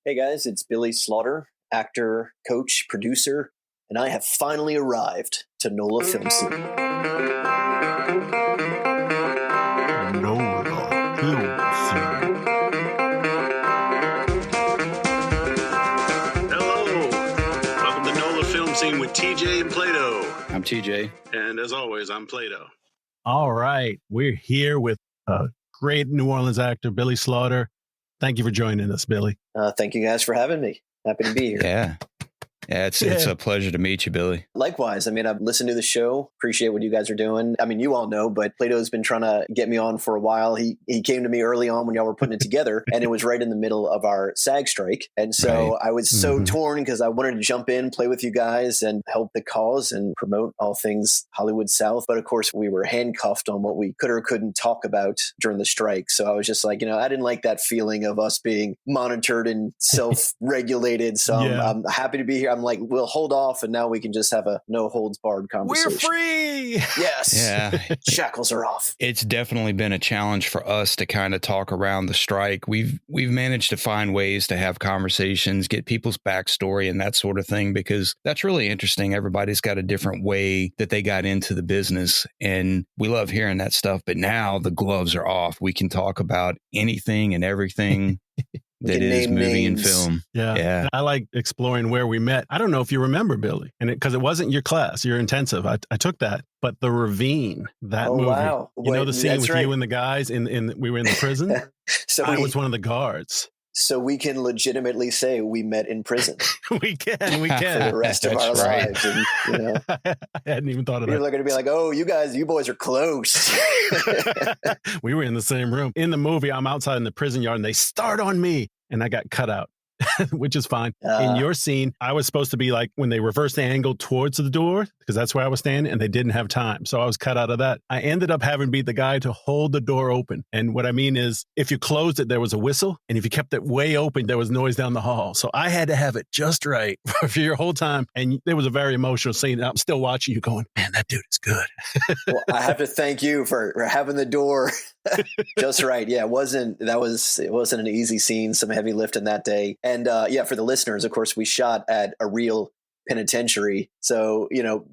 Hey guys, it's Billy Slaughter, actor, coach, producer, and I have finally arrived to NOLA Film Scene. NOLA Film Scene. Hello, welcome to NOLA Film Scene with TJ and Plato. I'm TJ. And as always, I'm Plato. All right, we're here with great New Orleans actor, Billy Slaughter. Thank you for joining us, Billy. Thank you guys for having me. Happy to be here. Yeah, it's a pleasure to meet you, Billy. Likewise. I mean, I've listened to the show, appreciate what you guys are doing. I mean, you all know, but Plato's been trying to get me on for a while. He came to me early on when y'all were putting it together, and it was right in the middle of our SAG strike. And so I was so torn because I wanted to jump in, play with you guys, and help the cause and promote all things Hollywood South. But of course, we were handcuffed on what we could or couldn't talk about during the strike. So I was just like, I didn't like that feeling of us being monitored and self-regulated. So I'm happy to be here. I'm like, we'll hold off, and now we can just have a no holds barred conversation. We're free. Yes. Yeah. Shackles are off. It's definitely been a challenge for us to kind of talk around the strike. We've managed to find ways to have conversations, get people's backstory and that sort of thing, because that's really interesting. Everybody's got a different way that they got into the business, and we love hearing that stuff. But now the gloves are off. We can talk about anything and everything. That is movie and film. Yeah. I like exploring where we met. I don't know if you remember, Billy, and because it wasn't your class, your intensive. I took that, but the Ravine, that movie. Wow. You know the scene with you and the guys we were in the prison. So I was one of the guguards. So we can legitimately say we met in prison. we can for the rest of our lives. And, I hadn't even thought of that. You're going to be like, oh, you boys are close. We were in the same room. In the movie, I'm outside in the prison yard and they start on me and I got cut out. Which is fine. In your scene, I was supposed to be like when they reversed the angle towards the door, because that's where I was standing, and they didn't have time. So I was cut out of that. I ended up having to be the guy to hold the door open. And what I mean is, if you closed it, there was a whistle. And if you kept it way open, there was noise down the hall. So I had to have it just right for your whole time. And it was a very emotional scene. I'm still watching you going, man, that dude is good. Well, I have to thank you for having the door just right. Yeah, it wasn't an easy scene, some heavy lifting that day. And for the listeners, of course, we shot at a real penitentiary. So,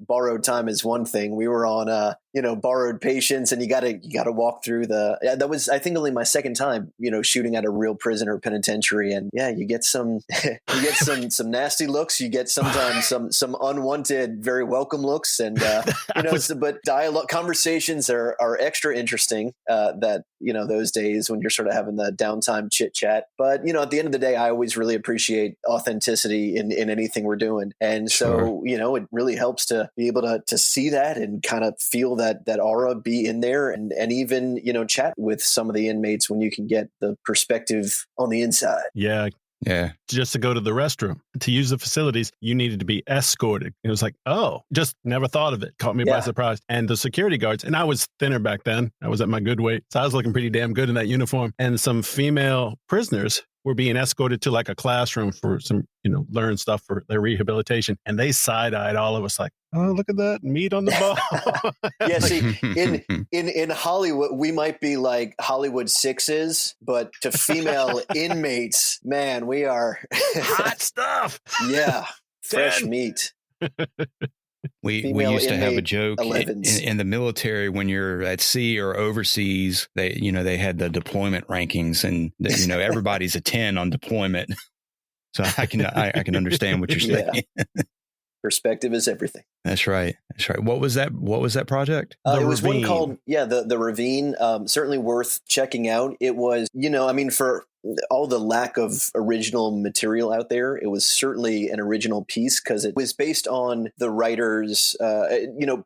borrowed time is one thing. We were on, borrowed patience, and you gotta walk through that was, I think, only my second time, shooting at a real prison or penitentiary. And you get some some nasty looks. You get sometimes some unwanted, very welcome looks. And, but dialogue conversations are extra interesting, that, those days when you're sort of having the downtime chit chat. But, at the end of the day, I always really appreciate authenticity in anything we're doing. And so, it really helps to be able to see that and kind of feel that aura, be in there and even, chat with some of the inmates when you can get the perspective on the inside. Yeah. Yeah. Just to go to the restroom, to use the facilities, you needed to be escorted. It was like, oh, just never thought of it. Caught me by surprise. And the security guards, and I was thinner back then. I was at my good weight. So I was looking pretty damn good in that uniform. And some female prisoners were being escorted to like a classroom for some, learn stuff for their rehabilitation. And they side-eyed all of us like, oh, look at that meat on the bone. Yeah, see, in Hollywood, we might be like Hollywood sixes, but to female inmates, man, we are hot stuff. Yeah, fresh meat. We used to have a joke in the military when you're at sea or overseas. They had the deployment rankings, and everybody's a 10 on deployment. So I can understand what you're saying. Perspective is everything. That's right. What was that project? It was one called the Ravine. Certainly worth checking out. It was for all the lack of original material out there, it was certainly an original piece because it was based on the writer's,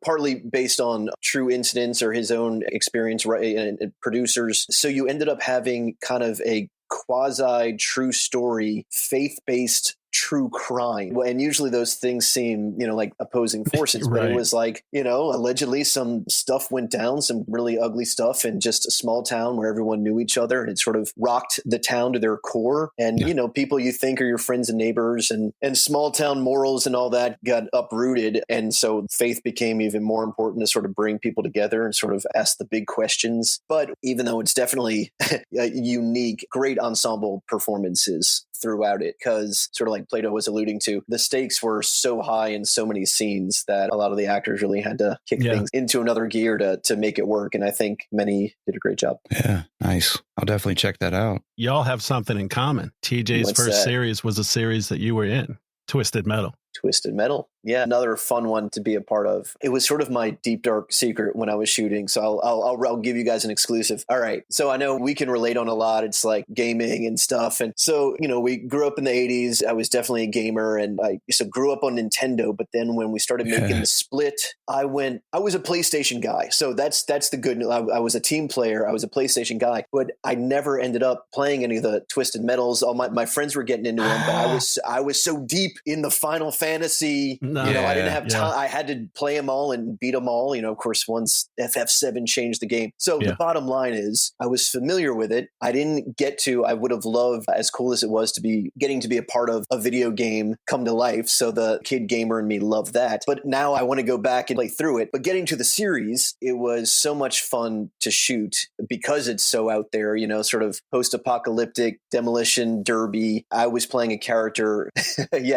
partly based on true incidents or his own experience, and producers. So you ended up having kind of a quasi true story, faith-based true crime. And usually those things seem, like opposing forces, but it was like, allegedly some stuff went down, some really ugly stuff in just a small town where everyone knew each other, and it sort of rocked the town to their core. And, people you think are your friends and neighbors and small town morals and all that got uprooted. And so faith became even more important to sort of bring people together and sort of ask the big questions. But even though it's definitely unique, great ensemble performances throughout it, because sort of like Plato was alluding to, the stakes were so high in so many scenes that a lot of the actors really had to kick things into another gear to make it work. And I think many did a great job. Yeah, nice. I'll definitely check that out. Y'all have something in common. TJ's first series was a series that you were in, Twisted Metal. Twisted Metal. Yeah, another fun one to be a part of. It was sort of my deep, dark secret when I was shooting. So I'll give you guys an exclusive. All right. So I know we can relate on a lot. It's like gaming and stuff. And so, we grew up in the 80s. I was definitely a gamer, and I grew up on Nintendo. But then when we started making the split, I was a PlayStation guy. So that's the good news. I was a team player. I was a PlayStation guy, but I never ended up playing any of the Twisted Metals. All my friends were getting into them, but I was so deep in the Final Fantasy. I didn't have time. I had to play them all and beat them all. Of course, once FF7 changed the game. So the bottom line is, I was familiar with it. I didn't get to. I would have loved, as cool as it was to be getting to be a part of a video game come to life. So the kid gamer in me loved that. But now I want to go back and play through it. But getting to the series, it was so much fun to shoot because it's so out there. Sort of post-apocalyptic demolition derby. I was playing a character.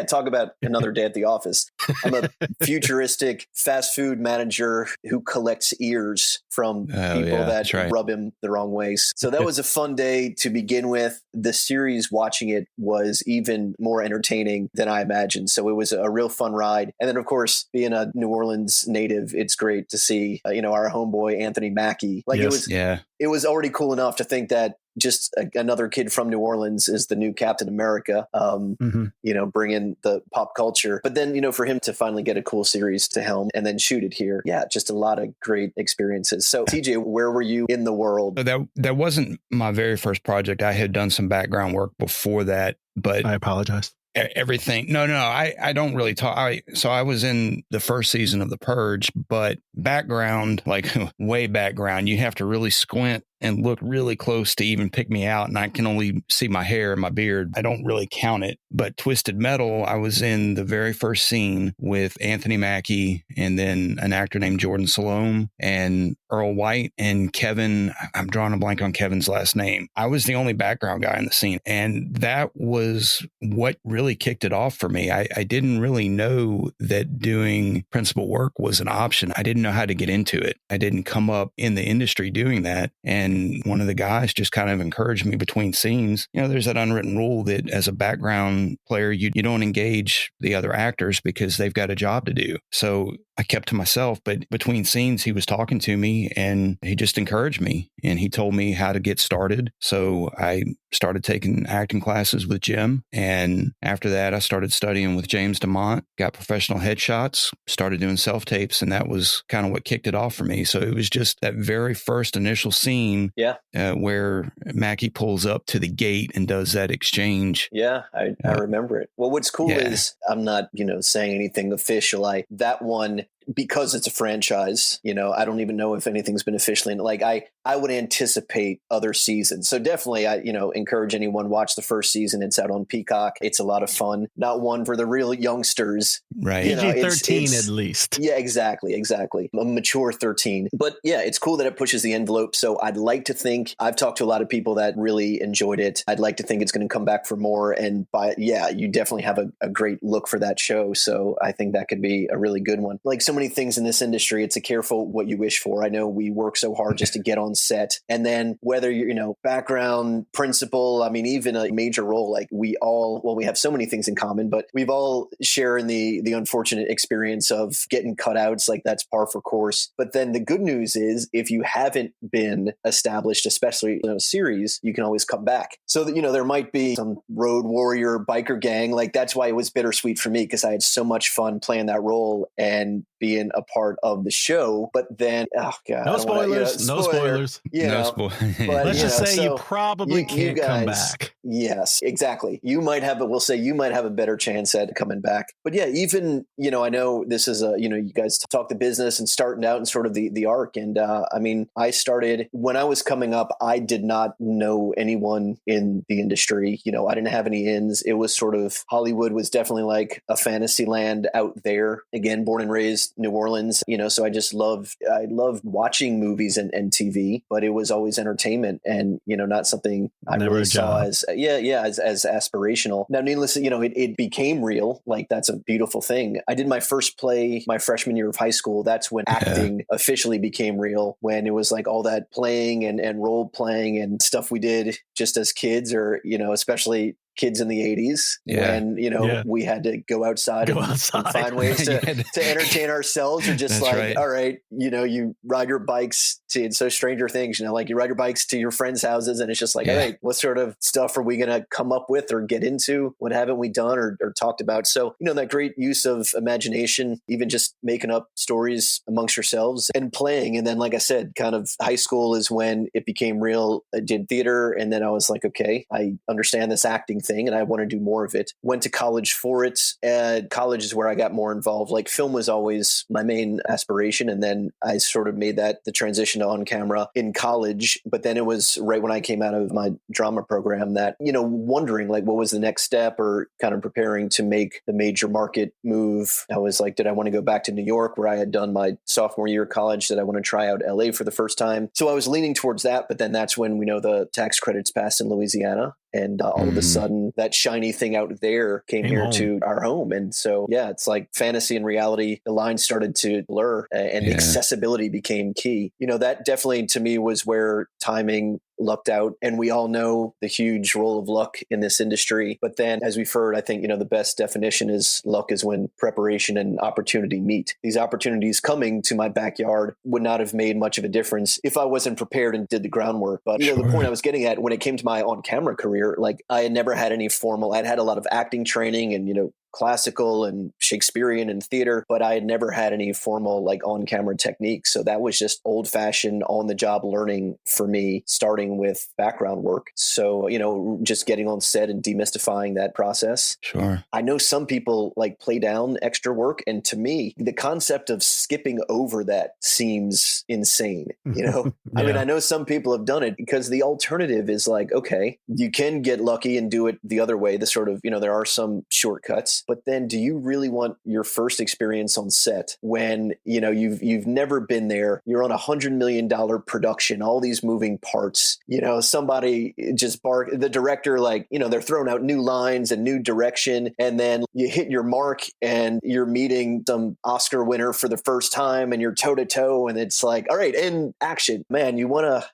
Talk about another day at the office. I'm a futuristic fast food manager who collects ears from people that rub him the wrong ways. So that was a fun day to begin with. The series, watching it, was even more entertaining than I imagined. So it was a real fun ride. And then, of course, being a New Orleans native, it's great to see, our homeboy, Anthony Mackie. It was already cool enough to think that just another kid from New Orleans is the new Captain America, bringing the pop culture. But then, for him to finally get a cool series to helm and then shoot it here. Yeah, just a lot of great experiences. So TJ, where were you in the world? That wasn't my very first project. I had done some background work before that, but I apologize. Everything. No, I don't really talk. So I was in the first season of The Purge, but background, like way background, you have to really squint and look really close to even pick me out. And I can only see my hair and my beard. I don't really count it. But Twisted Metal, I was in the very first scene with Anthony Mackie and then an actor named Jordan Salome and Earl White and Kevin. I'm drawing a blank on Kevin's last name. I was the only background guy in the scene. And that was what really kicked it off for me. I didn't really know that doing principal work was an option. I didn't know how to get into it. I didn't come up in the industry doing that. And one of the guys just kind of encouraged me between scenes. There's that unwritten rule that as a background player, you don't engage the other actors because they've got a job to do. So I kept to myself, but between scenes, he was talking to me and he just encouraged me and he told me how to get started. So I started taking acting classes with Jim. And after that, I started studying with James DeMont, got professional headshots, started doing self-tapes. And that was kind of what kicked it off for me. So it was just that very first initial scene where Mackie pulls up to the gate and does that exchange. Yeah, I remember it. Well, what's cool is I'm not, saying anything official. That one, because it's a franchise, I don't even know if anything's been officially I would anticipate other seasons. So definitely I, encourage anyone watch the first season. It's out on Peacock. It's a lot of fun. Not one for the real youngsters. Right. PG-13 at least. Yeah, exactly. A mature 13. But yeah, it's cool that it pushes the envelope. So I'd like to think, I've talked to a lot of people that really enjoyed it. I'd like to think it's going to come back for more. And you definitely have a great look for that show. So I think that could be a really good one. Like so many things in this industry, it's a careful what you wish for. I know we work so hard just to get on set. And then whether you're, background, principal, even a major role, we have so many things in common, but we've all share in the unfortunate experience of getting cutouts. That's par for course. But then the good news is if you haven't been established, especially in a series, you can always come back. So that, there might be some road warrior biker gang. That's why it was bittersweet for me, because I had so much fun playing that role and being a part of the show. But then, oh God. No spoilers. No spoilers. Let's just say you probably can't come back. Yes, exactly. You might have a better chance at coming back. But yeah, even, I know this is you guys talk the business and starting out and sort of the arc. And I started when I was coming up, I did not know anyone in the industry. I didn't have any ins. It was sort of Hollywood was definitely like a fantasy land out there. Again, born and raised New Orleans, so I loved watching movies and TV, but it was always entertainment and, not something I Never really a saw job. as aspirational. Now, needless, it became real. Like, that's a beautiful thing. I did my first play my freshman year of high school. That's when acting officially became real, when it was like all that playing and role playing and stuff we did just as kids, or, especially kids in the 80s when, we had to go outside and find ways to entertain ourselves, or just all right, you ride your bikes to, so Stranger Things, like you ride your bikes to your friends' houses and it's just like, all right, what sort of stuff are we going to come up with or get into? What haven't we done or talked about? So, that great use of imagination, even just making up stories amongst yourselves and playing. And then, like I said, kind of high school is when it became real. I did theater. And then I was like, okay, I understand this acting thing and I want to do more of it. Went to college for it. College is where I got more involved. Like, film was always my main aspiration. And then I sort of made that the transition to on camera in college. But then it was right when I came out of my drama program that, wondering like what was the next step, or kind of preparing to make the major market move. I was like, did I want to go back to New York where I had done my sophomore year of college? Did I want to try out LA for the first time? So I was leaning towards that. But then that's when we know the tax credits passed in Louisiana. And all of a sudden, that shiny thing out there came here to our home. And so, it's like fantasy and reality, the lines started to blur and the accessibility became key. That definitely to me was where timing lucked out. And we all know the huge role of luck in this industry. But then, as we've heard, I think, the best definition is luck is when preparation and opportunity meet. These opportunities coming to my backyard would not have made much of a difference if I wasn't prepared and did the groundwork. But, the point I was getting at when it came to my on-camera career, like I had never had any formal, I'd had a lot of acting training and, classical and Shakespearean and theater, but I had never had any formal like on-camera techniques. So that was just old-fashioned on-the-job learning for me, starting with background work. So, just getting on set and demystifying that process. Sure. I know some people like play down extra work. And to me, the concept of skipping over that seems insane. I mean, I know some people have done it because the alternative is like, okay, you can get lucky and do it the other way. The sort of, there are some shortcuts. But then do you really want your first experience on set when, you've never been there? You're on $100 million production, all these moving parts, somebody just the director, like, they're throwing out new lines and new direction. And then you hit your mark and you're meeting some Oscar winner for the first time and you're toe to toe. And it's like, all right, and action, man, you want to,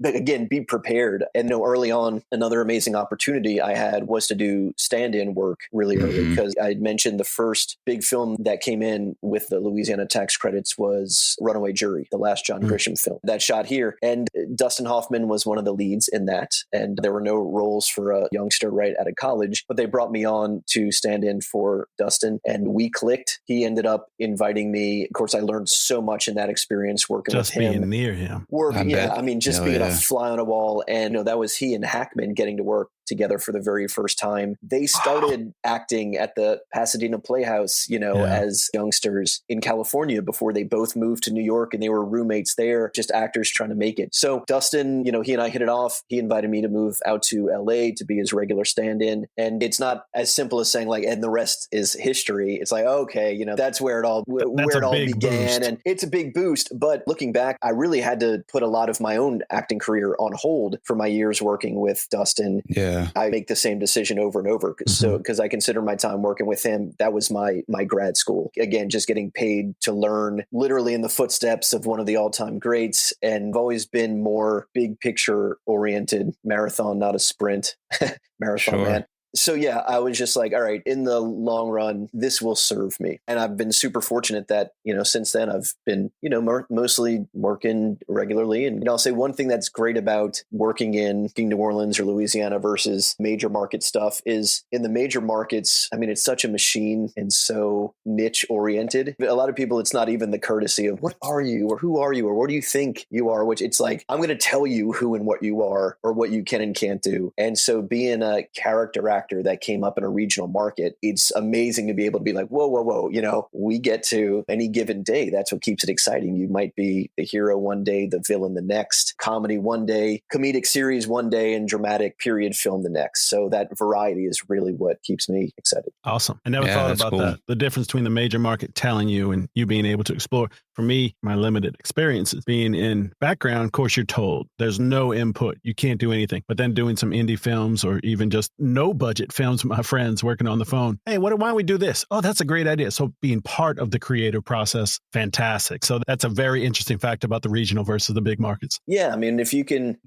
again, be prepared. And early on, another amazing opportunity I had was to do stand-in work really early, because I had mentioned the first big film that came in with the Louisiana tax credits was Runaway Jury, the last John Grisham film that shot here. And Dustin Hoffman was one of the leads in that. And there were no roles for a youngster right out of college, but they brought me on to stand in for Dustin and we clicked. He ended up inviting me. Of course, I learned so much in that experience working just with him. Being near him. I mean, just being a fly on a wall. And that was he and Hackman getting to work together for the very first time. They started acting at the Pasadena Playhouse, as youngsters in California before they both moved to New York, and they were roommates there, just actors trying to make it. So Dustin, he and I hit it off. He invited me to move out to LA to be his regular stand-in. And it's not as simple as saying like, and the rest is history. It's like, okay, that's where it all began. Boost. And it's a big boost. But looking back, I really had to put a lot of my own acting career on hold for my years working with Dustin. Yeah. I make the same decision over and over. So, because I consider my time working with him, that was my grad school. Again, just getting paid to learn literally in the footsteps of one of the all-time greats. And I've always been more big picture oriented, marathon, not a sprint. Marathon man. So yeah, I was just like, all right, in the long run, this will serve me. And I've been super fortunate that, since then I've been, mostly working regularly. And I'll say one thing that's great about working in New Orleans or Louisiana versus major market stuff is in the major markets, I mean, it's such a machine and so niche oriented. A lot of people, it's not even the courtesy of what are you or who are you or what do you think you are, which it's like, I'm going to tell you who and what you are or what you can and can't do. And so being a character actor actor that came up in a regional market, it's amazing to be able to be like, whoa, whoa, whoa, we get to any given day. That's what keeps it exciting. You might be the hero one day, the villain the next, comedy one day, comedic series one day, and dramatic period film the next. So that variety is really what keeps me excited. Awesome. I never thought about that. The difference between the major market telling you and you being able to explore. For me, my limited experiences being in background, of course, you're told there's no input. You can't do anything. But then doing some indie films or even just no budget films with my friends working on the phone. Hey, why don't we do this? Oh, that's a great idea. So being part of the creative process, fantastic. So that's a very interesting fact about the regional versus the big markets. Yeah. I mean, if you can,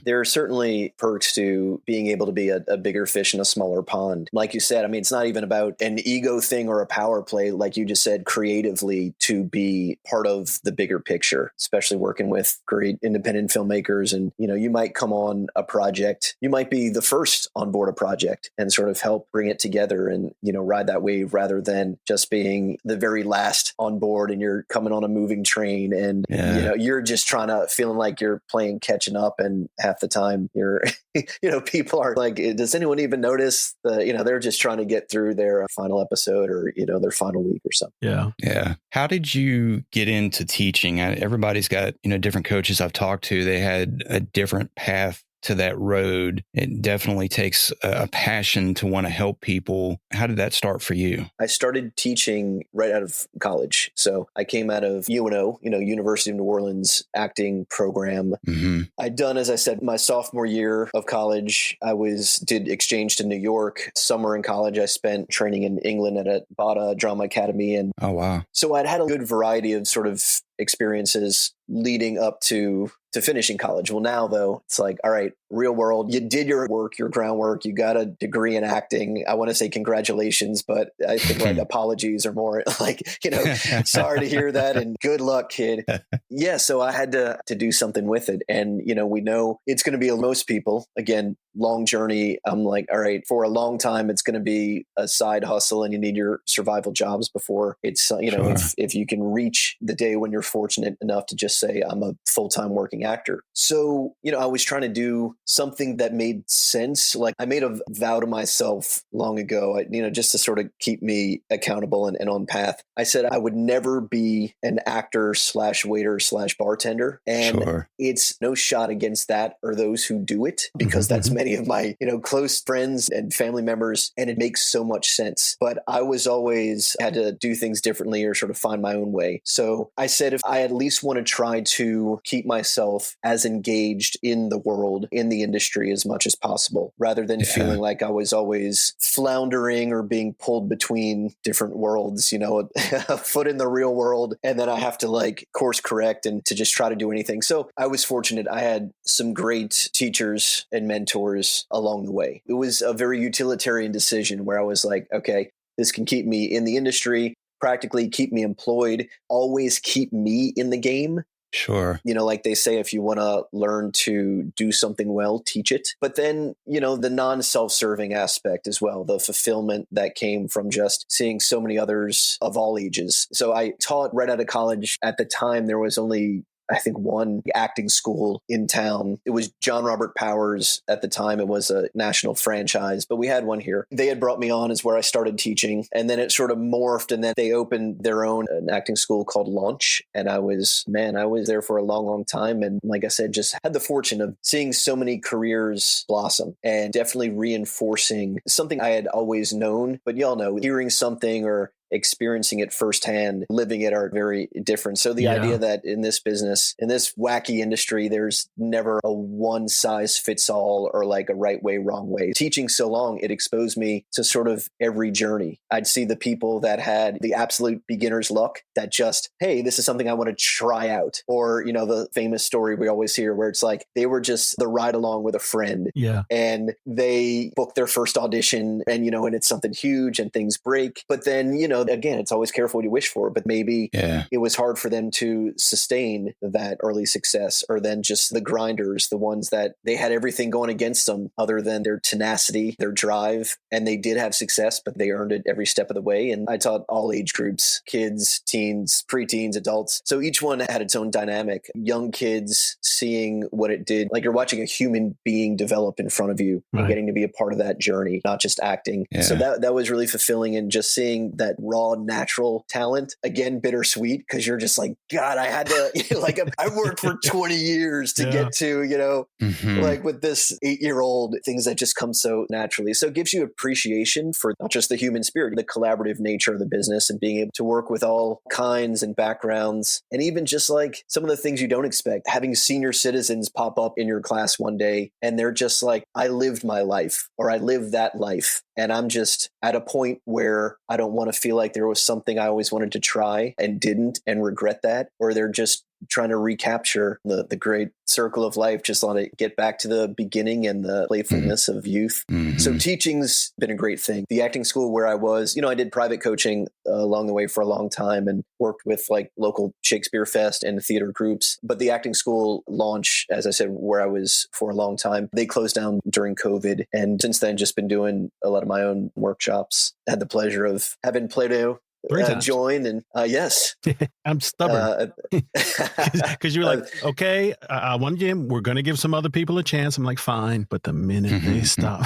there are certainly perks to being able to be a bigger fish in a smaller pond. Like you said, I mean, it's not even about an ego thing or a power play, like you just said, creatively to be part of the bigger picture, especially working with great independent filmmakers. And, you might come on a project, you might be the first on board a project and sort of help bring it together and, ride that wave rather than just being the very last on board and you're coming on a moving train and, you're just feeling like you're playing catching up. And half the time you're, people are like, does anyone even notice they're just trying to get through their final episode or, their final week or something. Yeah. Yeah. How did you get into teaching? Everybody's got, different coaches I've talked to. They had a different path to that road. It definitely takes a passion to want to help people. How did that start for you? I started teaching right out of college. So I came out of UNO, University of New Orleans acting program. Mm-hmm. I'd done, as I said, my sophomore year of college. I did exchange to New York. Summer in college, I spent training in England at a Bada Drama Academy. And oh, wow. So I'd had a good variety of sort of experiences leading up to finishing college. Well, now though, it's like, all right, real world, you did your work, your groundwork, you got a degree in acting. I want to say congratulations, but I think like apologies are more like, sorry to hear that and good luck, kid. Yeah. So I had to do something with it. And, we know it's going to be most people, again, long journey. I'm like, all right, for a long time, it's going to be a side hustle and you need your survival jobs before it's, sure. if you can reach the day when you're fortunate enough to just say, I'm a full-time working actor. So, I was trying to do something that made sense. Like I made a vow to myself long ago, just to sort of keep me accountable and on path. I said I would never be an actor / waiter / bartender. And sure. It's no shot against that or those who do it, because that's many of my, close friends and family members. And it makes so much sense. But I was always had to do things differently or sort of find my own way. So I said, if I at least want to try to keep myself as engaged in the world, in the industry as much as possible, rather than feeling like I was always floundering or being pulled between different worlds, a foot in the real world. And then I have to like course correct and to just try to do anything. So I was fortunate. I had some great teachers and mentors along the way. It was a very utilitarian decision where I was like, okay, this can keep me in the industry, practically keep me employed, always keep me in the game. Sure. Like they say, if you want to learn to do something well, teach it. But then, the non-self-serving aspect as well, the fulfillment that came from just seeing so many others of all ages. So I taught right out of college. At the time, there was only I think one acting school in town. It was John Robert Powers at the time. It was a national franchise, but we had one here. They had brought me on is where I started teaching. And then it sort of morphed, and then they opened their own an acting school called Launch. And I was there for a long, long time. And like I said, just had the fortune of seeing so many careers blossom and definitely reinforcing something I had always known. But y'all know, hearing something or experiencing it firsthand, living it are very different. So the idea that in this business, in this wacky industry, there's never a one size fits all or like a right way, wrong way. Teaching so long, it exposed me to sort of every journey. I'd see the people that had the absolute beginner's luck that just, hey, this is something I want to try out. Or, the famous story we always hear where it's like, they were just the ride along with a friend. Yeah. And they booked their first audition and, and it's something huge and things break. But then, again, it's always careful what you wish for, but maybe Yeah. it was hard for them to sustain that early success, or then just the grinders, the ones that they had everything going against them other than their tenacity, their drive, and they did have success, but they earned it every step of the way. And I taught all age groups, kids, teens, preteens, adults. So each one had its own dynamic. Young kids seeing what it did, like you're watching a human being develop in front of you and getting to be a part of that journey, not just acting. Yeah. So that was really fulfilling, and just seeing that raw, natural talent, again, bittersweet, because you're just like, God, I had to, like, I worked for 20 years to get to, like with this 8-year-old, things that just come so naturally. So it gives you appreciation for not just the human spirit, the collaborative nature of the business, and being able to work with all kinds and backgrounds, and even just like some of the things you don't expect, having senior citizens pop up in your class one day and they're just like, I lived my life, or I lived that life. And I'm just at a point where I don't want to feel like there was something I always wanted to try and didn't, and regret that, or they're just trying to recapture the great circle of life, just want to get back to the beginning and the playfulness of youth. So teaching's been a great thing. The acting school where I was, I did private coaching along the way for a long time and worked with like local Shakespeare Fest and theater groups. But the acting school launch, as I said, where I was for a long time, they closed down during COVID. And since then, just been doing a lot of my own workshops. Had the pleasure of having Plato join, and yes. I'm stubborn because you're like, okay, I want you. We're going to give some other people a chance. I'm like, fine, but the minute they stop,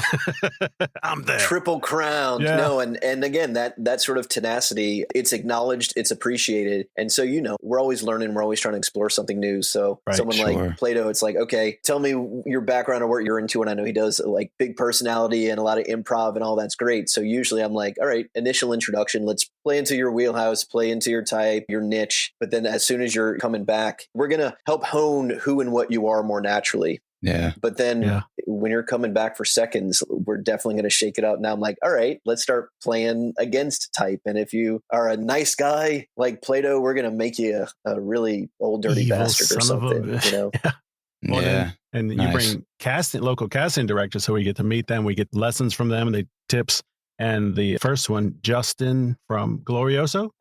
I'm there. Triple crowned. Yeah. No, and again, that sort of tenacity, it's acknowledged, it's appreciated, and so we're always learning, we're always trying to explore something new. So someone like Plato, it's like, okay, tell me your background or what you're into, and I know he does like big personality and a lot of improv and all that's great. So usually I'm like, all right, initial introduction, let's play into your wheelhouse, play into your type, your niche. But then as soon as you're coming back, we're going to help hone who and what you are more naturally. Yeah. But then when you're coming back for seconds, we're definitely going to shake it up. Now I'm like, all right, let's start playing against type. And if you are a nice guy like Plato, we're going to make you a really old dirty Evil bastard or something, And you bring local casting directors, so we get to meet them. We get lessons from them and they tips. And the first one, Justin from Glorioso.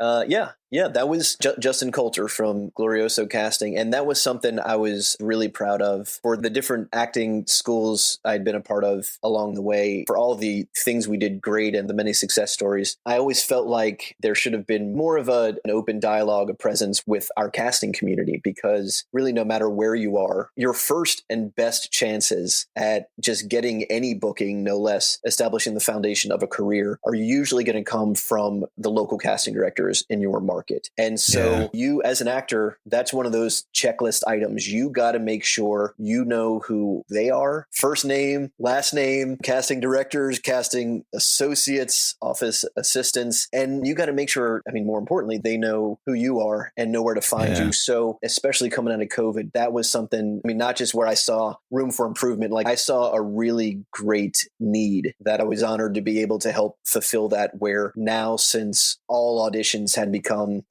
Yeah, that was Justin Coulter from Glorioso Casting. And that was something I was really proud of for the different acting schools I'd been a part of along the way. For all the things we did great and the many success stories, I always felt like there should have been more of an open dialogue, a presence with our casting community, because really no matter where you are, your first and best chances at just getting any booking, no less, establishing the foundation of a career, are usually going to come from the local casting directors in your market. And so you as an actor, that's one of those checklist items. You got to make sure you know who they are. First name, last name, casting directors, casting associates, office assistants. And you got to make sure, more importantly, they know who you are and know where to find you. So especially coming out of COVID, that was something, not just where I saw room for improvement, like I saw a really great need that I was honored to be able to help fulfill that, where now, since all auditions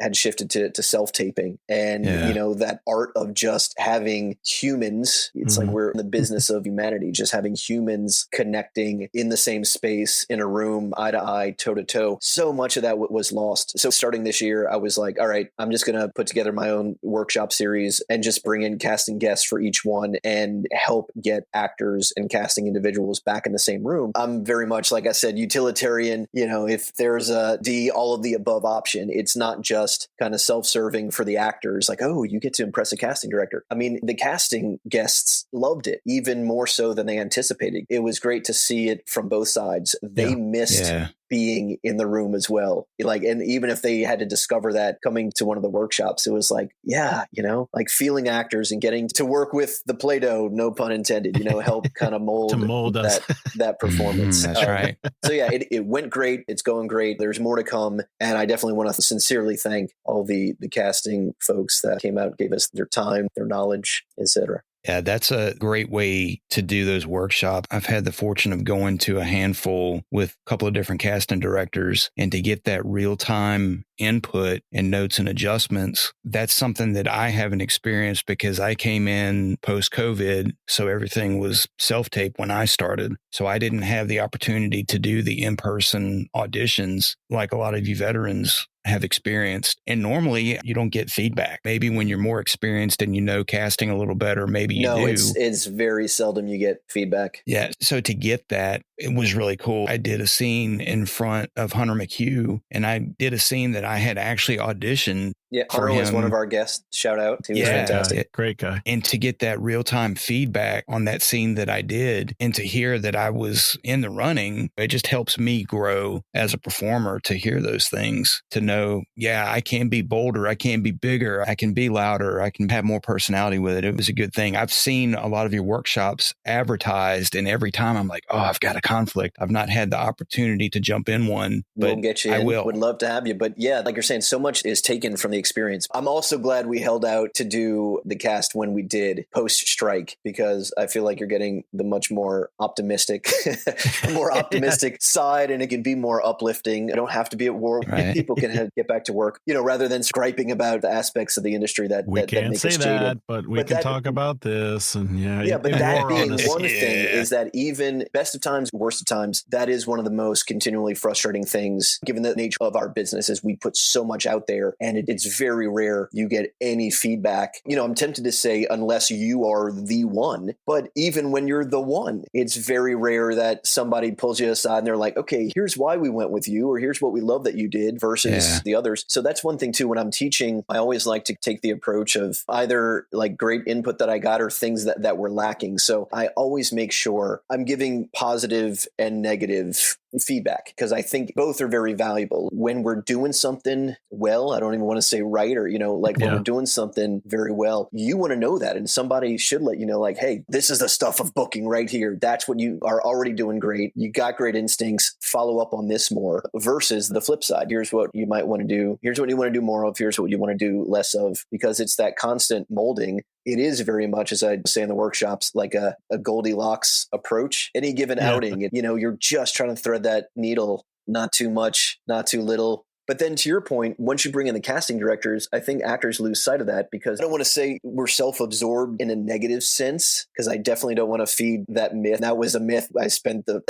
had shifted to self-taping, and that art of just having humans, it's like we're in the business of humanity, just having humans connecting in the same space, in a room, eye to eye, toe to toe. So much of that was lost. So starting this year, I was like, all right, I'm just going to put together my own workshop series and just bring in casting guests for each one and help get actors and casting individuals back in the same room. I'm very much, like I said, utilitarian. If there's a D, all of the above option, it's not just kind of self-serving for the actors, like, oh, you get to impress a casting director. The casting guests loved it, even more so than they anticipated. It was great to see it from both sides. They missed being in the room as well. And even if they had to discover that coming to one of the workshops, it was like, like feeling actors and getting to work with the Play-Doh, no pun intended, help kind of mold us. that performance. That's right. So it went great. It's going great. There's more to come. And I definitely want to sincerely thank all the casting folks that came out, gave us their time, their knowledge, etc. Yeah, that's a great way to do those workshops. I've had the fortune of going to a handful with a couple of different casting directors, and to get that real-time input and notes and adjustments, that's something that I haven't experienced because I came in post-COVID, so everything was self-tape when I started. So I didn't have the opportunity to do the in-person auditions like a lot of you veterans have experienced. And normally you don't get feedback. Maybe when you're more experienced and you know casting a little better, maybe you do. No, it's very seldom you get feedback. Yeah. So to get that, it was really cool. I did a scene in front of Hunter McHugh, and I did a scene that I had actually auditioned. Yeah, Hunter was one of our guests. Shout out. He was fantastic. Great guy. And to get that real-time feedback on that scene that I did, and to hear that I was in the running, it just helps me grow as a performer to hear those things, to know, yeah, I can be bolder, I can be bigger, I can be louder, I can have more personality with it. It was a good thing. I've seen a lot of your workshops advertised, and every time I'm like, oh, I've got a conflict. I've not had the opportunity to jump in one, but we'll get you in. I will. Would love to have you. But yeah, like you're saying, so much is taken from the experience. I'm also glad we held out to do the cast when we did post-strike, because I feel like you're getting the much more optimistic, side, and it can be more uplifting. I don't have to be at war. Right. People can get back to work, rather than griping about the aspects of the industry that we can't make say us that, jaded. but we can talk about this. And but that being one thing is that even best of times, worst of times, that is one of the most continually frustrating things, given the nature of our business, is we put so much out there, and it's very rare you get any feedback. I'm tempted to say unless you are the one, but even when you're the one, it's very rare that somebody pulls you aside and they're like, okay, here's why we went with you, or here's what we love that you did versus the others. So that's one thing too. When I'm teaching, I always like to take the approach of either like great input that I got or things that were lacking. So I always make sure I'm giving positive and negative feedback, because I think both are very valuable. When we're doing something well, I don't even want to say right, or, when we're doing something very well, you want to know that. And somebody should let you know, like, hey, this is the stuff of booking right here. That's what you are already doing great. You got great instincts. Follow up on this more, versus the flip side. Here's what you might want to do. Here's what you want to do more of. Here's what you want to do less of, because it's that constant molding. It is very much, as I say in the workshops, like a Goldilocks approach. Any given outing, you're just trying to thread that needle, not too much, not too little. But then to your point, once you bring in the casting directors, I think actors lose sight of that, because I don't want to say we're self-absorbed in a negative sense, because I definitely don't want to feed that myth. That was a myth I spent the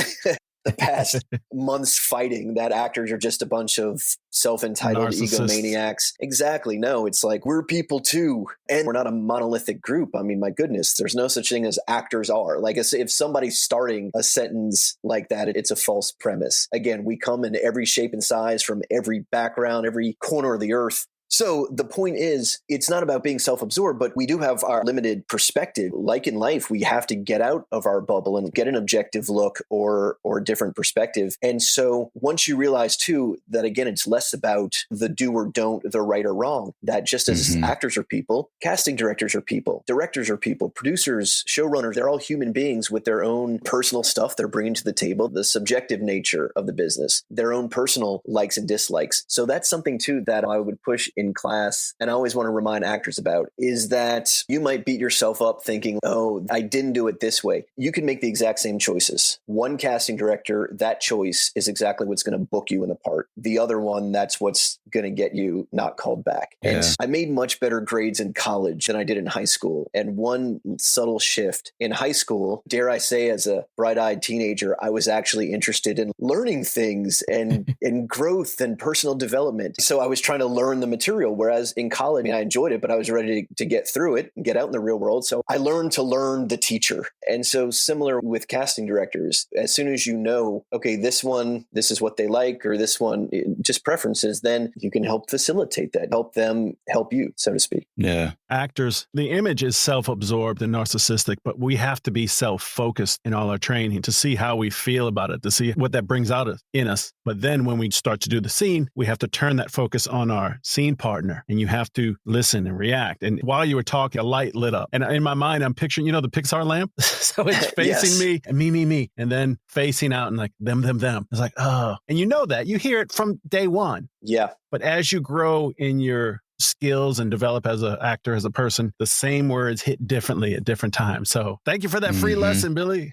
past months fighting, that actors are just a bunch of self-entitled egomaniacs. Exactly. No, it's like, we're people too. And we're not a monolithic group. I mean, my goodness, there's no such thing as actors are. Like, if somebody's starting a sentence like that, it's a false premise. Again, we come in every shape and size, from every background, every corner of the earth. So the point is, it's not about being self-absorbed, but we do have our limited perspective. Like in life, we have to get out of our bubble and get an objective look or a different perspective. And so once you realize too, that again, it's less about the do or don't, the right or wrong, that just as actors are people, casting directors are people, directors are people, producers, showrunners, they're all human beings with their own personal stuff they're bringing to the table, the subjective nature of the business, their own personal likes and dislikes. So that's something too that I would push in class, and I always want to remind actors about, is that you might beat yourself up thinking, oh, I didn't do it this way. You can make the exact same choices. One casting director, that choice is exactly what's going to book you in the part. The other one, that's what's going to get you not called back. Yeah. And I made much better grades in college than I did in high school. And one subtle shift in high school, dare I say, as a bright-eyed teenager, I was actually interested in learning things and growth and personal development. So I was trying to learn the material. Whereas in college, I enjoyed it, but I was ready to get through it and get out in the real world. So I learned to learn the teacher. And so similar with casting directors, as soon as you know, okay, this one, this is what they like, or this one, just preferences, then you can help facilitate that, help them help you, so to speak. Yeah. Actors, the image is self-absorbed and narcissistic, but we have to be self-focused in all our training to see how we feel about it, to see what that brings out in us. But then when we start to do the scene, we have to turn that focus on our scene partner, and you have to listen and react. And while you were talking, a light lit up. And in my mind, I'm picturing, the Pixar lamp. So it's facing me and me, and then facing out and like them. It's like, oh, and that you hear it from day one. Yeah. But as you grow in your skills and develop as an actor, as a person, the same words hit differently at different times. So thank you for that free lesson, Billy.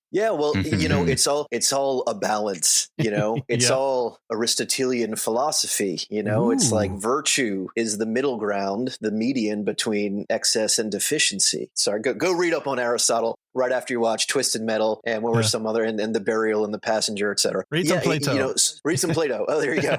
Yeah, well, it's all a balance, it's all Aristotelian philosophy, it's like virtue is the middle ground, the median between excess and deficiency. Sorry, go read up on Aristotle right after you watch Twisted Metal and what were some other, and the Burial and the Passenger, etc. Read some Plato. Read some Plato. Oh, there you go.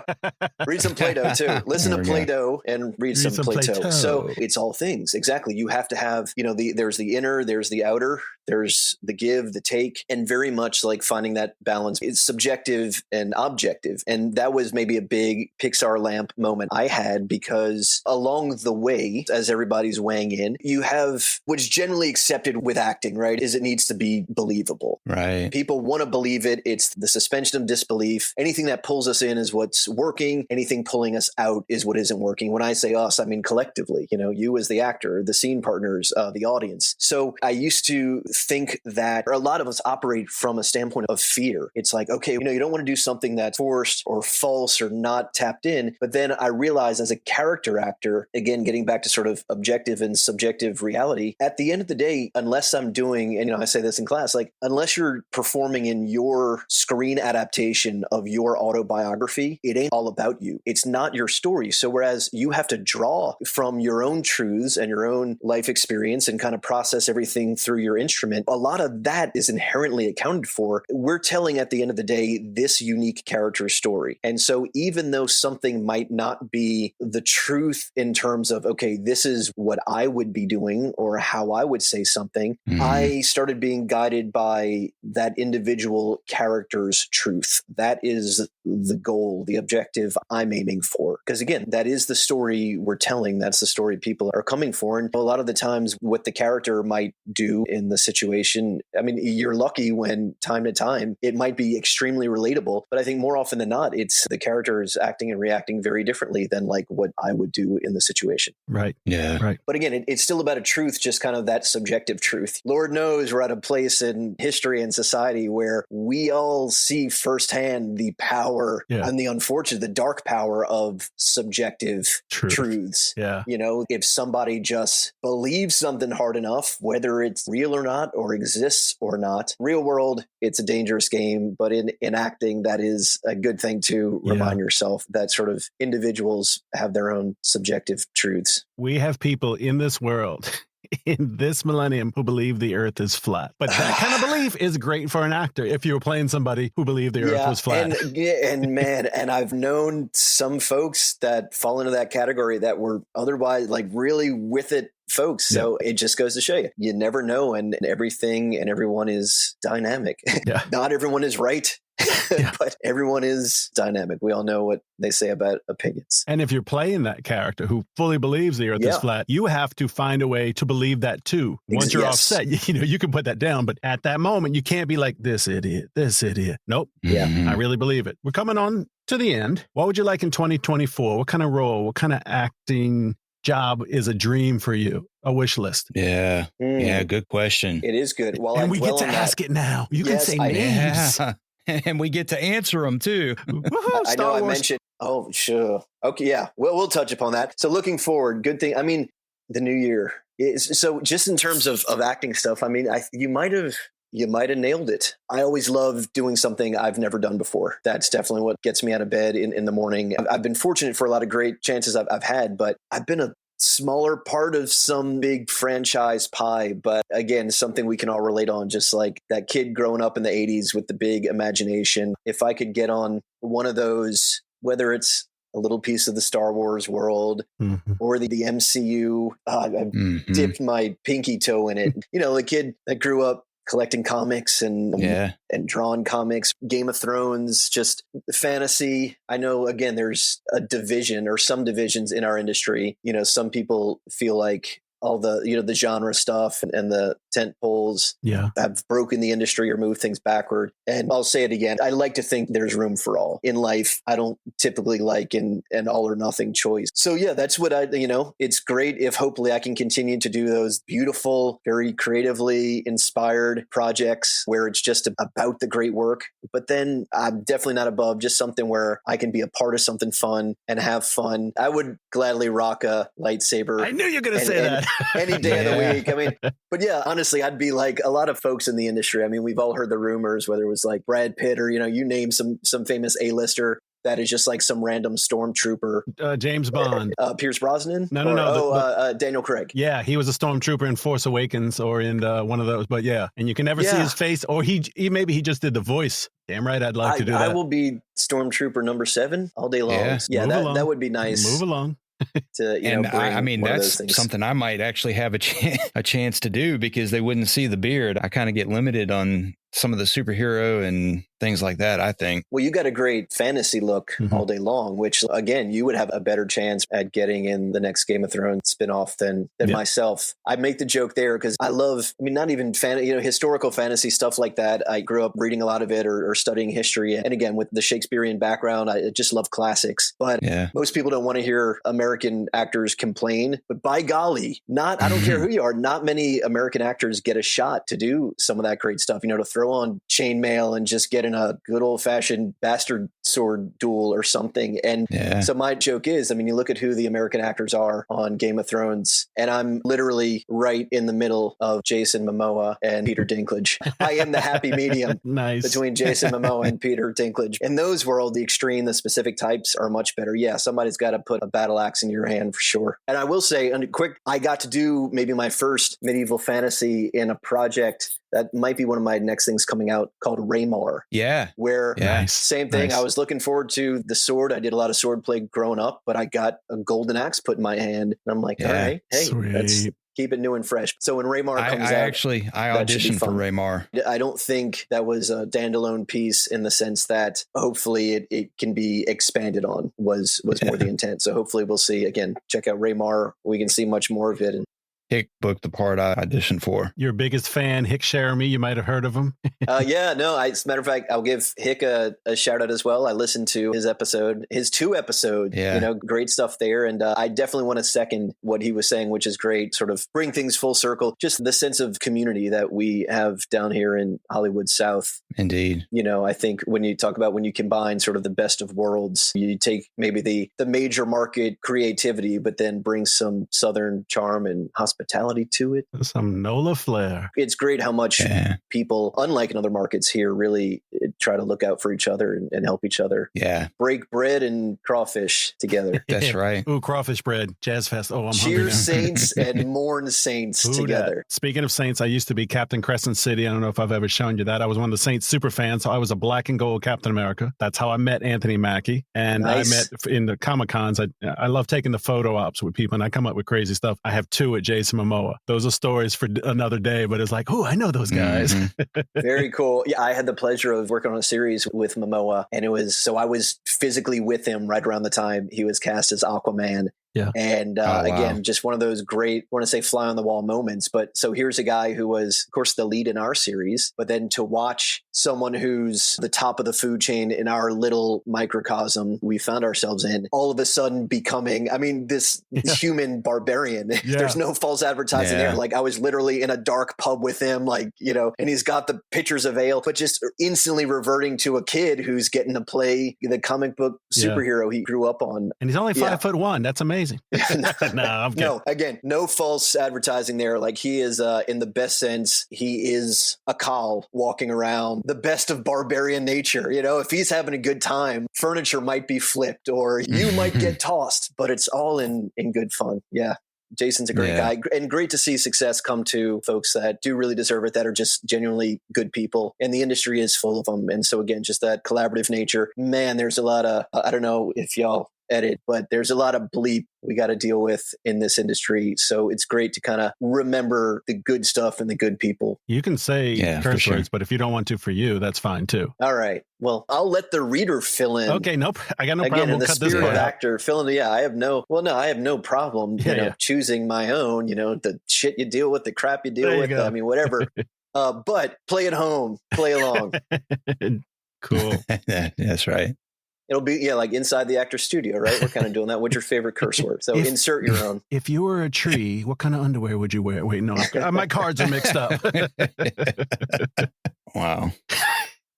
Read some Plato too. Listen to Plato and read some Plato. So it's all things. Exactly. You have to have, there's the inner, there's the outer, there's the give, the take, and very much like finding that balance. It's subjective and objective. And that was maybe a big Pixar lamp moment I had, because along the way, as everybody's weighing in, you have what's generally accepted with acting, right? Is it needs to be believable. Right. People want to believe it. It's the suspension of disbelief. Anything that pulls us in is what's working. Anything pulling us out is what isn't working. When I say us, I mean collectively, you as the actor, the scene partners, the audience. So I used to think that, or a lot of us operate from a standpoint of fear. It's like, okay, you don't want to do something that's forced or false or not tapped in. But then I realized as a character actor, again, getting back to sort of objective and subjective reality, at the end of the day, unless I'm doing, and I say this in class, like unless you're performing in your screen adaptation of your autobiography, it ain't all about you. It's not your story. So whereas you have to draw from your own truths and your own life experience and kind of process everything through your instrument, a lot of that is inherently accounted for. We're telling at the end of the day this unique character story. And so even though something might not be the truth in terms of, okay, this is what I would be doing or how I would say something, I started being guided by that individual character's truth. That is the goal, the objective I'm aiming for. Because again, that is the story we're telling. That's the story people are coming for. And a lot of the times what the character might do in the situation, I mean, you're lucky when time to time it might be extremely relatable. But I think more often than not, it's the character is acting and reacting very differently than like what I would do in the situation. Right. Yeah. Right. But again, it's still about a truth, just kind of that subjective truth. Lord knows we're at a place in history and society where we all see firsthand the power and the unfortunate, the dark power of subjective truths. Yeah. If somebody just believes something hard enough, whether it's real or not, or exists or not, real world, it's a dangerous game. But in acting, that is a good thing to remind yourself that sort of individuals have their own subjective truths. We have people in this world, in this millennium, who believe the earth is flat. But that kind of belief is great for an actor if you were playing somebody who believed the earth was flat. And I've known some folks that fall into that category that were otherwise like really with it folks. So it just goes to show you never know. And everything and everyone is dynamic. Yeah. Not everyone is right. But everyone is dynamic. We all know what they say about opinions. And if you're playing that character who fully believes the earth is flat, you have to find a way to believe that too. Once you're offset, you can put that down. But at that moment, you can't be like, this idiot. Nope. I really believe it. We're coming on to the end. What would you like in 2024? What kind of role? What kind of acting job is a dream for you? A wish list? Yeah. Good question. It is good. Well, and we get to ask it now. You can say names. And we get to answer them too. I know I mentioned. Oh, sure. Okay. Yeah. Well, we'll touch upon that. So looking forward, good thing. I mean, the new year. So just in terms of acting stuff, I mean, you might have nailed it. I always love doing something I've never done before. That's definitely what gets me out of bed in the morning. I've been fortunate for a lot of great chances I've had, but I've been a smaller part of some big franchise pie. But again, something we can all relate on, just like that kid growing up in the 80s with the big imagination. If I could get on one of those, whether it's a little piece of the Star Wars world or the MCU, I've dipped my pinky toe in it. The kid that grew up collecting comics and drawn comics, Game of Thrones, just fantasy. I know, again, there's a division or some divisions in our industry. Some people feel like all the, the genre stuff and the tent poles have broken the industry or moved things backward. And I'll say it again. I like to think there's room for all in life. I don't typically like an all or nothing choice. So yeah, that's what it's great if hopefully I can continue to do those beautiful, very creatively inspired projects where it's just about the great work. But then I'm definitely not above just something where I can be a part of something fun and have fun. I would gladly rock a lightsaber. I knew you were going to say that. Any day of the week. I mean, but yeah, honestly, I'd be like a lot of folks in the industry. I mean, we've all heard the rumors, whether it was like Brad Pitt or, you name some famous A-lister that is just like some random stormtrooper. James Bond. Pierce Brosnan? No. Daniel Craig. Yeah, he was a stormtrooper in Force Awakens or in one of those. But yeah, and you can never see his face, or he maybe he just did the voice. Damn right, I'd like to do that. I will be stormtrooper number 7 all day long. Yeah, that would be nice. Move along. I mean, that's something I might actually have a chance to do because they wouldn't see the beard. I kind of get limited on some of the superhero and things like that, I think. Well, you got a great fantasy look all day long, which again, you would have a better chance at getting in the next Game of Thrones spinoff than myself. I make the joke there because I love, not even historical fantasy stuff like that. I grew up reading a lot of it or studying history. And again, with the Shakespearean background, I just love classics. But most people don't want to hear American actors complain. But by golly, I don't care who you are, not many American actors get a shot to do some of that great stuff, to throw on chainmail and just get in a good old fashioned bastard sword duel or something. And so my joke is, you look at who the American actors are on Game of Thrones, and I'm literally right in the middle of Jason Momoa and Peter Dinklage. I am the happy medium between Jason Momoa and Peter Dinklage. In those worlds, the extreme, the specific types are much better. Yeah, somebody's got to put a battle axe in your hand for sure. And I will say, I got to do maybe my first medieval fantasy in a project that might be one of my next things coming out called Raymar. Yeah. Where same thing. I was looking forward to the sword. I did a lot of sword play growing up, but I got a golden axe put in my hand. And I'm like, all right, hey, let's keep it new and fresh. So when Raymar comes out, I auditioned for Raymar. I don't think that was a standalone piece in the sense that hopefully it can be expanded on was more the intent. So hopefully we'll see, again, check out Raymar. We can see much more of it. And Hick booked the part I auditioned for. Your biggest fan, Hick Jeremy, you might have heard of him. As a matter of fact, I'll give Hick a shout out as well. I listened to his 2 episodes, great stuff there. And I definitely want to second what he was saying, which is great, sort of bring things full circle. Just the sense of community that we have down here in Hollywood South. Indeed. I think when you talk about when you combine sort of the best of worlds, you take maybe the major market creativity, but then bring some Southern charm and hospitality to it. Some NOLA flair. It's great how much people, unlike in other markets here, really try to look out for each other and help each other. Yeah. Break bread and crawfish together. That's right. Ooh, crawfish bread, Jazz Fest. Oh, I'm Cheers Saints and mourn Saints together. Speaking of Saints, I used to be Captain Crescent City. I don't know if I've ever shown you that. I was one of the Saints super fans. So I was a black and gold Captain America. That's how I met Anthony Mackie. And I met in the Comic-Cons. I love taking the photo ops with people, and I come up with crazy stuff. I have 2 at Jason Momoa. Those are stories for another day, but it's like, oh, I know those guys. Very cool. Yeah, I had the pleasure of working on a series with Momoa, and I was physically with him right around the time he was cast as Aquaman. Yeah. And again, just one of those great, I want to say fly on the wall moments. But so here's a guy who was, of course, the lead in our series, but then to watch someone who's the top of the food chain in our little microcosm we found ourselves in, all of a sudden becoming, this human barbarian. There's no false advertising there. Like I was literally in a dark pub with him, and he's got the pictures of ale, but just instantly reverting to a kid who's getting to play the comic book superhero he grew up on. And he's only 5'1". That's amazing. No, again, no false advertising there. Like he is, in the best sense, he is a Khal walking around, the best of barbarian nature. If he's having a good time, furniture might be flipped or you might get tossed, but it's all in good fun. Yeah. Jason's a great guy, and great to see success come to folks that do really deserve it, that are just genuinely good people, and the industry is full of them. And so again, just that collaborative nature, man, there's a lot of, I don't know if y'all edit, but there's a lot of bleep we got to deal with in this industry. So it's great to kind of remember the good stuff and the good people. You can say curse words, but if you don't want to for you, that's fine too. All right. Well, I'll let the reader fill in. Okay, nope. I got no Again, problem. in We'll the cut this spirit part of out. actor, fill in. I have no problem, choosing my own, the shit you deal with, the crap you deal with. I mean, whatever. But play at home, play along. Cool. That's right. It'll be, like inside the actor studio, right? We're kind of doing that. What's your favorite curse word? So insert your own. If you were a tree, what kind of underwear would you wear? Wait, no, my cards are mixed up. Wow.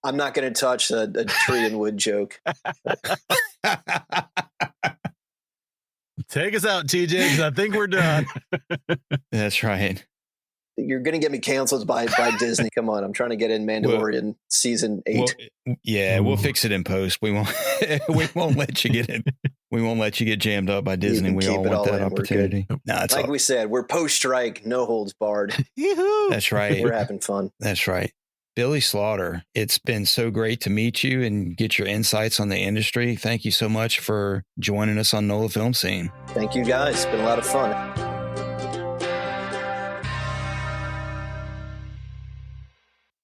I'm not going to touch a tree and wood joke. Take us out, TJ, because I think we're done. That's right. You're going to get me canceled by Disney. Come on. I'm trying to get in Mandalorian season 8. We'll fix it in post. We won't let you get it. We won't let you get jammed up by Disney. We all want that opportunity. No, it's like we said, we're post-strike, no holds barred. That's right. We're having fun. That's right. Billy Slaughter, it's been so great to meet you and get your insights on the industry. Thank you so much for joining us on NOLA Film Scene. Thank you, guys. It's been a lot of fun.